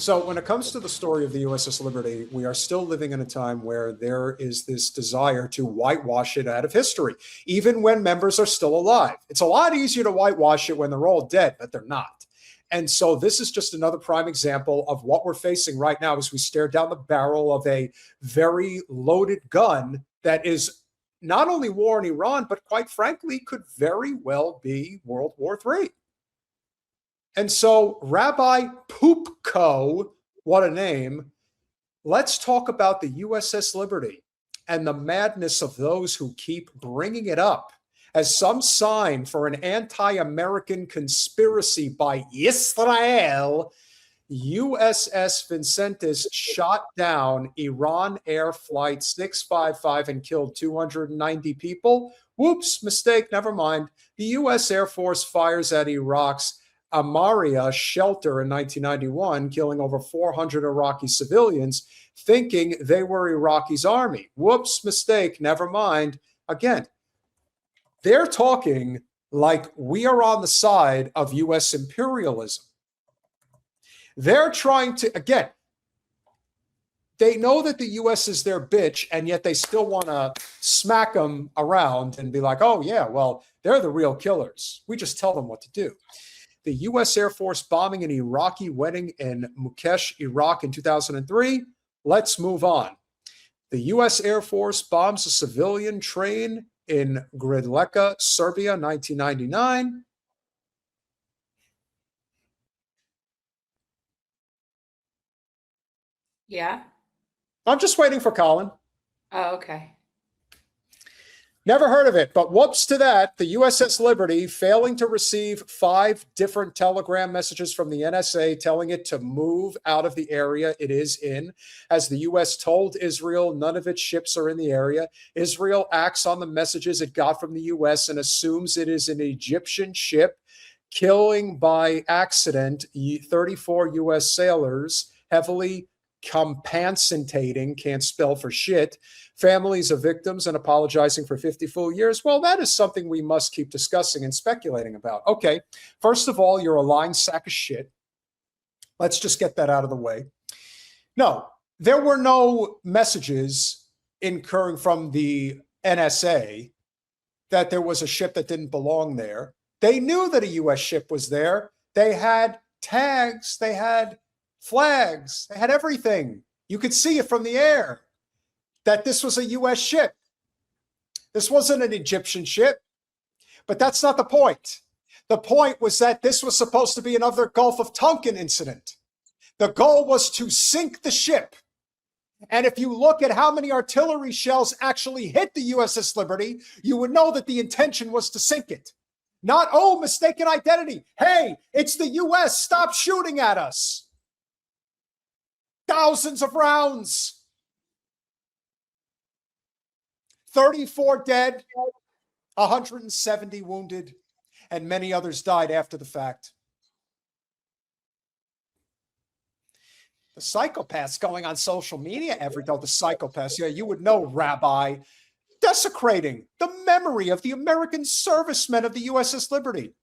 So when it comes to the story of the USS Liberty, we are still living in a time where there is this desire to whitewash it out of history, even when members are still alive. It's a lot easier to whitewash it when they're all dead, but they're not. And so this is just another prime example of what we're facing right now as we stare down the barrel of a very loaded gun that is not only war in Iran, but quite frankly, could very well be World War III. And so Rabbi Poopko, what a name, let's talk about the USS Liberty and the madness of those who keep bringing it up as some sign for an anti-American conspiracy by Israel. USS Vincentis shot down Iran Air Flight 655 and killed 290 people. Whoops, mistake, never mind. The U.S. Air Force fires at Iraq's Amaria shelter in 1991, killing over 400 Iraqi civilians, thinking they were Iraqi's army. Whoops, mistake, never mind. Again, they're talking like we are on the side of U.S. imperialism. They're trying to, again, they know that the U.S. is their bitch, and yet they still want to smack them around and be like, oh, yeah, well, they're the real killers. We just tell them what to do. The U.S. Air Force bombing an Iraqi wedding in Mukesh, Iraq in 2003. Let's move on. The U.S. Air Force bombs a civilian train in Gridleka, Serbia, 1999. Yeah. I'm just waiting for Colin. Oh, okay. Never heard of it, but whoops to that. The USS Liberty failing to receive 5 different telegram messages from the NSA telling it to move out of the area it is in. As the U.S. told Israel none of its ships are in the area, Israel acts on the messages it got from the U.S. and assumes it is an Egyptian ship, killing by accident 34 U.S. sailors, heavily compensating, can't spell for shit, families of victims and apologizing for 50 full years. Well, that is something we must keep discussing and speculating about. Okay, first of all, you're a lying sack of shit. Let's just get that out of the way. No, there were no messages incurring from the NSA that there was a ship that didn't belong there. They knew that a U.S. ship was there. They had tags, they had flags, they had everything. You could see it from the air that this was a U.S. ship. This wasn't an Egyptian ship, but that's not the point. The point was that this was supposed to be another Gulf of Tonkin incident. The goal was to sink the ship. And if you look at how many artillery shells actually hit the USS Liberty, you would know that the intention was to sink it. Not, oh, mistaken identity. Hey, it's the U.S. Stop shooting at us. Thousands of rounds. 34 dead, 170 wounded, and many others died after the fact. The psychopaths going on social media every day, the psychopaths, yeah, you would know, Rabbi, desecrating the memory of the American servicemen of the USS Liberty.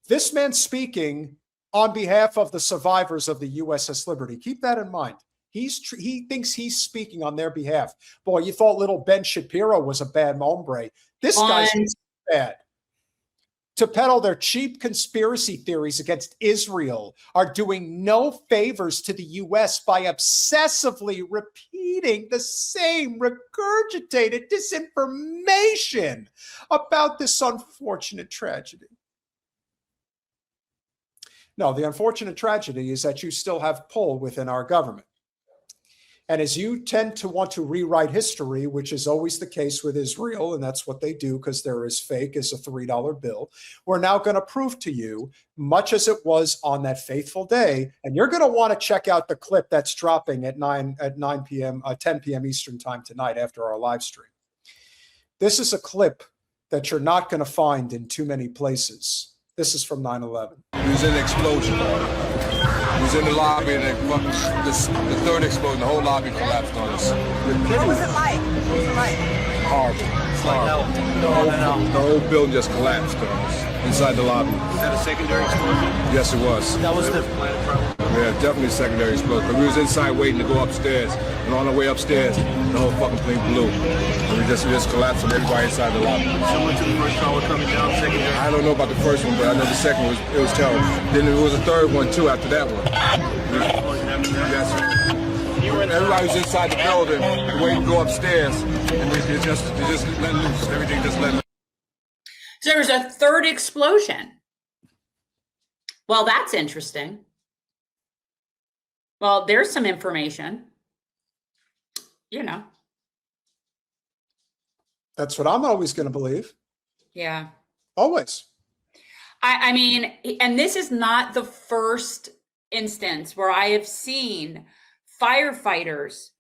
This man speaking on behalf of the survivors of the USS Liberty. Keep that in mind. He thinks he's speaking on their behalf. Boy, you thought little Ben Shapiro was a bad hombre. This guy's bad. To peddle their cheap conspiracy theories against Israel are doing no favors to the U.S. by obsessively repeating the same regurgitated disinformation about this unfortunate tragedy. No, the unfortunate tragedy is that you still have pull within our government. And as you tend to want to rewrite history, which is always the case with Israel, and that's what they do because they're as fake as a $3 bill, we're now going to prove to you, much as it was on that fateful day, and you're going to want to check out the clip that's dropping at 10 p.m. Eastern time tonight after our live stream. This is a clip that you're not going to find in too many places. This is from 9/11. It was an explosion. He was in the lobby, and the third explosion, the whole lobby collapsed on us. What was it like? What was it like? Horrible. It's like hell. No. The whole building just collapsed on us inside the lobby. Was that a secondary explosion? Yes, it was. That was the Yeah, definitely secondary explosion. But we was inside waiting to go upstairs, and on the way upstairs, the whole fucking plane blew. And we just collapsed on everybody inside the lobby. Similar to the first tower coming down, secondary. I don't know about the first one, but I know the second one was terrible. Then there was a third one too after that one. Yes. Everybody was inside the building, waiting to go upstairs, and they just let loose. Everything just let loose. So there was a third explosion. Well, that's interesting. Well, there's some information. You know. That's what I'm always going to believe. Yeah. Always. I mean, and this is not the first instance where I have seen firefighters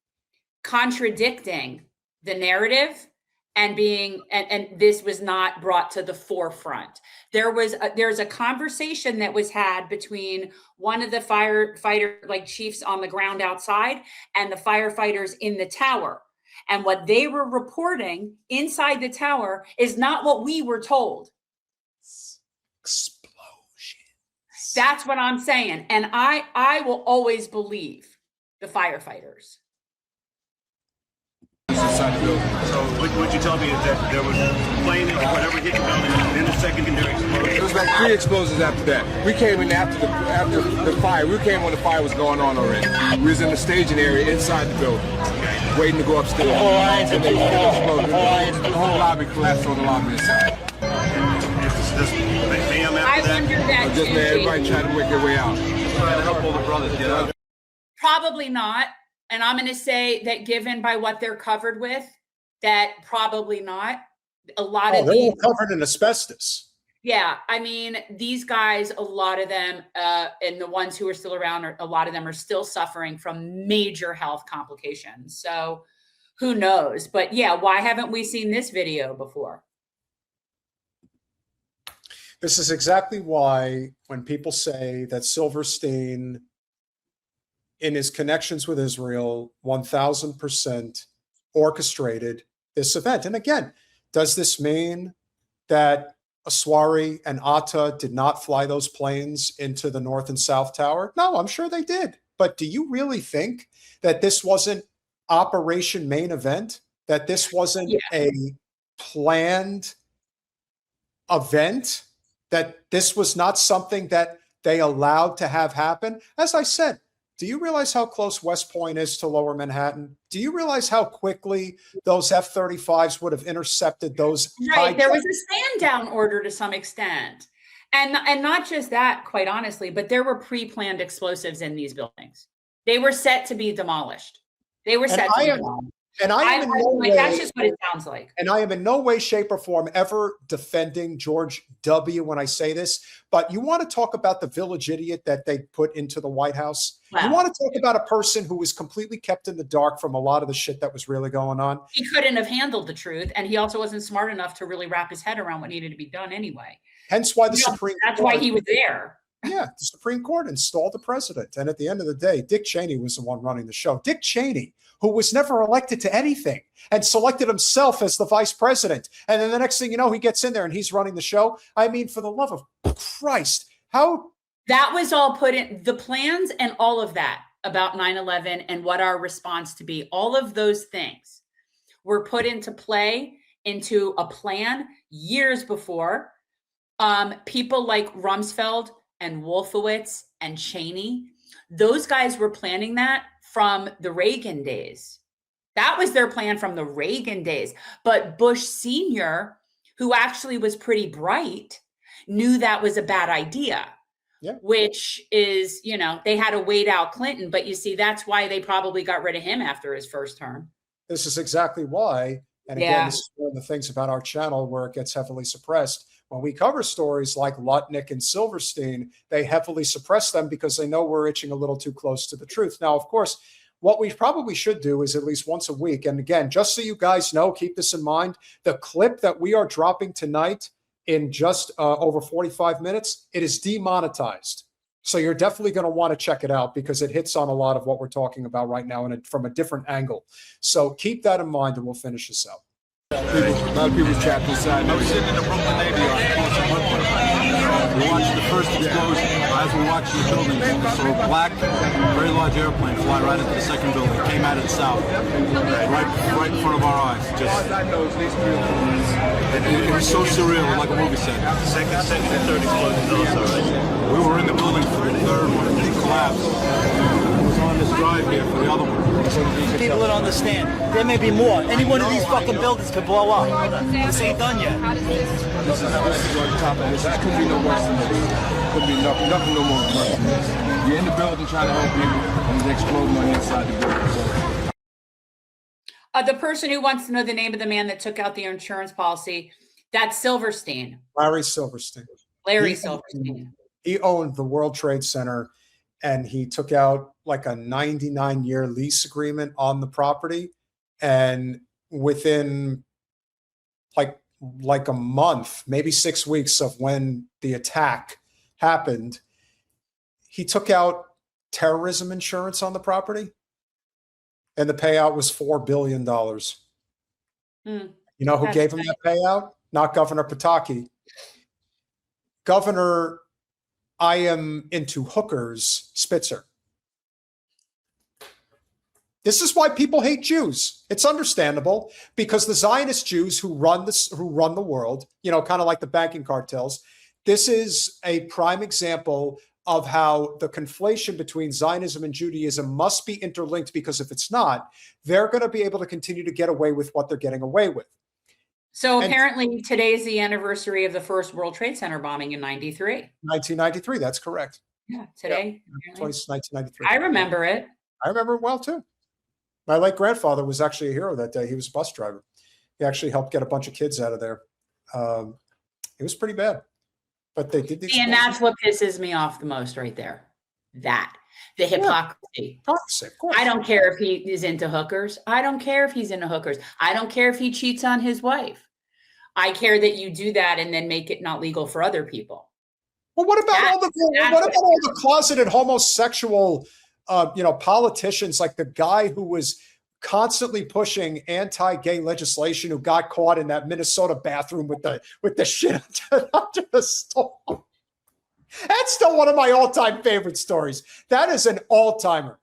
contradicting the narrative and this was not brought to the forefront. There's a conversation that was had between one of the firefighter chiefs on the ground outside and the firefighters in the tower. And what they were reporting inside the tower is not what we were told. Explosions. That's what I'm saying. And I will always believe the firefighters. Inside the building. So what you tell me is that there was a plane or whatever hit the building, and then the secondary explosion. It was like 3 explosions after that. We came in after the fire. We came when the fire was going on already. We was in the staging area inside the building, waiting to go upstairs. And they exploded. The whole lobby collapsed on the lobby inside. Just mayhem I after wonder that. that Just too, everybody Jason. trying to work their way out. Trying to help all the brothers get out. Probably not. And I'm going to say that given by what they're covered with, that probably not. A lot of They're these, all covered in asbestos. yeah, I mean, these guys, a lot of them, and the ones who are still around, a lot of them are still suffering from major health complications. So who knows? But yeah, why haven't we seen this video before? This is exactly why when people say that Silverstein, in his connections with Israel, 1000% orchestrated this event. And again, does this mean that Aswari and Atta did not fly those planes into the North and South Tower? No, I'm sure they did. But do you really think that this wasn't Operation Main Event? That this wasn't a planned event? That this was not something that they allowed to have happen? As I said, do you realize how close West Point is to Lower Manhattan? Do you realize how quickly those F-35s would have intercepted those? Right. There was a stand down order to some extent. And not just that, quite honestly, but there were pre-planned explosives in these buildings. They were set to be demolished. They were set to be demolished. And I am in no way, that's just what it sounds like. And I am in no way, shape, or form ever defending George W. when I say this. But you want to talk about the village idiot that they put into the White House? Wow. You want to talk about a person who was completely kept in the dark from a lot of the shit that was really going on? He couldn't have handled the truth, and he also wasn't smart enough to really wrap his head around what needed to be done anyway. Hence why the Supreme That's Court, why he was there. Yeah, the Supreme Court installed the president. And at the end of the day, Dick Cheney was the one running the show. Dick Cheney, who was never elected to anything and selected himself as the vice president. And then the next thing you know, he gets in there and he's running the show. I mean, for the love of Christ, how? That was all put in the plans and all of that about 9/11 and what our response to be. All of those things were put into play into a plan years before. People like Rumsfeld and Wolfowitz and Cheney, those guys were planning that from the Reagan days. That was their plan from the Reagan days. But Bush Sr., who actually was pretty bright, knew that was a bad idea. Yeah. Which is, you know, they had to wait out Clinton. But you see, that's why they probably got rid of him after his first term. This is exactly why. And again, this is one of the things about our channel where it gets heavily suppressed. When we cover stories like Lutnick and Silverstein, they heavily suppress them because they know we're itching a little too close to the truth. Now, of course, what we probably should do is at least once a week. And again, just so you guys know, keep this in mind, the clip that we are dropping tonight in just over 45 minutes, it is demonetized. So you're definitely going to want to check it out because it hits on a lot of what we're talking about right now and from a different angle. So keep that in mind and we'll finish this out. A lot of people trapped inside. I was sitting in the Brooklyn Navy Yard across from Brooklyn. We watched the first explosion. As we watched the building, we saw a black, very large airplane fly right into the second building. It came out of the south, right in front of our eyes. Just, it was so surreal, like a movie set. Second and third explosions also, right? We were in the building for the third one, and it collapsed. It was on this drive here for the other one. People don't understand. There may be more. Any one of these fucking buildings could blow up. This ain't done yet. This is on top of this. That could be no worse than this. Could be nothing no more worse than this. You're in the building trying to help people, and it's exploding on the inside the building. So. The person who wants to know the name of the man that took out the insurance policy, that's Silverstein. Larry Silverstein. Larry Silverstein. He owned the World Trade Center, and he took out like a 99-year lease agreement on the property. And within like a month, maybe 6 weeks of when the attack happened, he took out terrorism insurance on the property. And the payout was $4 billion. You know who gave him that payout? Not Governor Pataki. Governor, I am into hookers, Spitzer. This is why people hate Jews. It's understandable, because the Zionist Jews who run the world, you know, kind of like the banking cartels, this is a prime example of how the conflation between Zionism and Judaism must be interlinked, because if it's not, they're going to be able to continue to get away with what they're getting away with. So apparently today is the anniversary of the first World Trade Center bombing in 93. 1993, that's correct. Yeah, today. Yeah, 1993. I remember it. I remember it well, too. My late grandfather was actually a hero that day. He was a bus driver. He actually helped get a bunch of kids out of there. It was pretty bad. But they did the And that's what pisses me off the most right there. The hypocrisy. Hypocrisy, of course. I don't care if he is into hookers. I don't care if he's into hookers. I don't care if he cheats on his wife. I care that you do that and then make it not legal for other people. Well, what about all the closeted homosexual politicians, like the guy who was constantly pushing anti-gay legislation, who got caught in that Minnesota bathroom with the shit under the stall? That's still one of my all-time favorite stories. That is an all-timer.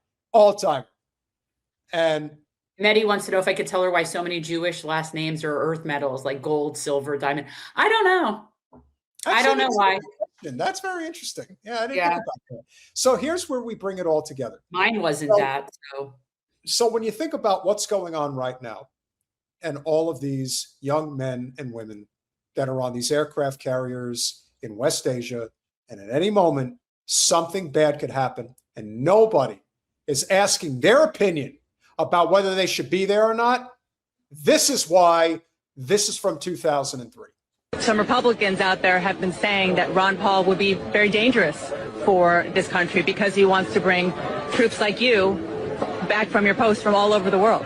And Medi wants to know if I could tell her why so many Jewish last names are earth metals, like gold, silver, diamond. I don't know. I don't know why. That's very interesting. Yeah, I didn't think about that. So here's where we bring it all together. Mine wasn't that. So when you think about what's going on right now, and all of these young men and women that are on these aircraft carriers in West Asia, and at any moment, something bad could happen, and nobody is asking their opinion about whether they should be there or not. This is why this is from 2003. Some Republicans out there have been saying that Ron Paul would be very dangerous for this country because he wants to bring troops like you back from your post from all over the world.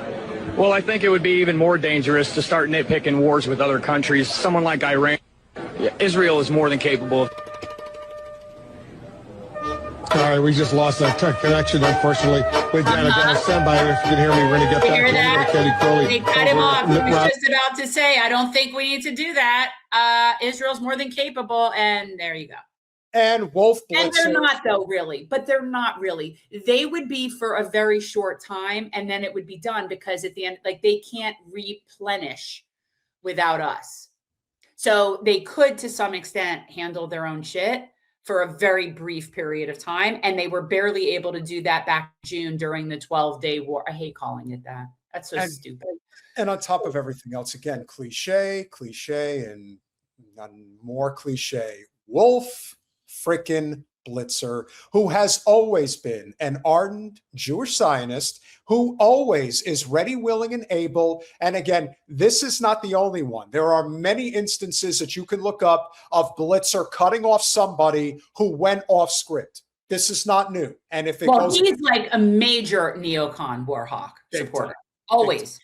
Well, I think it would be even more dangerous to start nitpicking wars with other countries. Someone like Iran, Israel is more than capable of. All right, we just lost that tech connection, unfortunately. We've got to stand by. If you can hear me, we're going to get back to Katie Crowley. They cut him off. He was just about to say, I don't think we need to do that. Israel's more than capable. And there you go. And Wolf Blitzer. And they're not, though, really. But they're not really. They would be for a very short time, and then it would be done, because at the end, like, they can't replenish without us. So they could, to some extent, handle their own shit for a very brief period of time. And they were barely able to do that back in June during the 12-day war. I hate calling it that. That's so stupid. And on top of everything else, again, cliche, and more cliche. Wolf frickin' Blitzer, who has always been an ardent Jewish Zionist, who always is ready, willing, and able. And again, this is not the only one. There are many instances that you can look up of Blitzer cutting off somebody who went off script. This is not new. And if it goes, he's like a major neocon war hawk supporter. Always.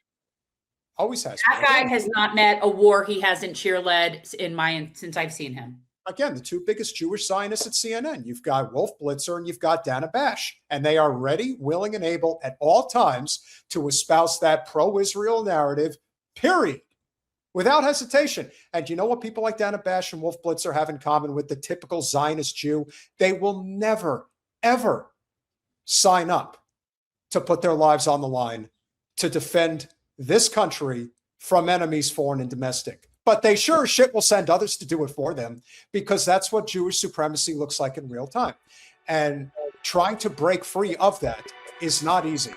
Always has. That guy has not met a war he hasn't cheerled since I've seen him. Again, the two biggest Jewish Zionists at CNN. You've got Wolf Blitzer and you've got Dana Bash. And they are ready, willing, and able at all times to espouse that pro-Israel narrative, period. without hesitation. And you know what people like Dana Bash and Wolf Blitzer have in common with the typical Zionist Jew? They will never, ever sign up to put their lives on the line to defend this country from enemies, foreign and domestic. But they sure as shit will send others to do it for them, because that's what Jewish supremacy looks like in real time. And trying to break free of that is not easy.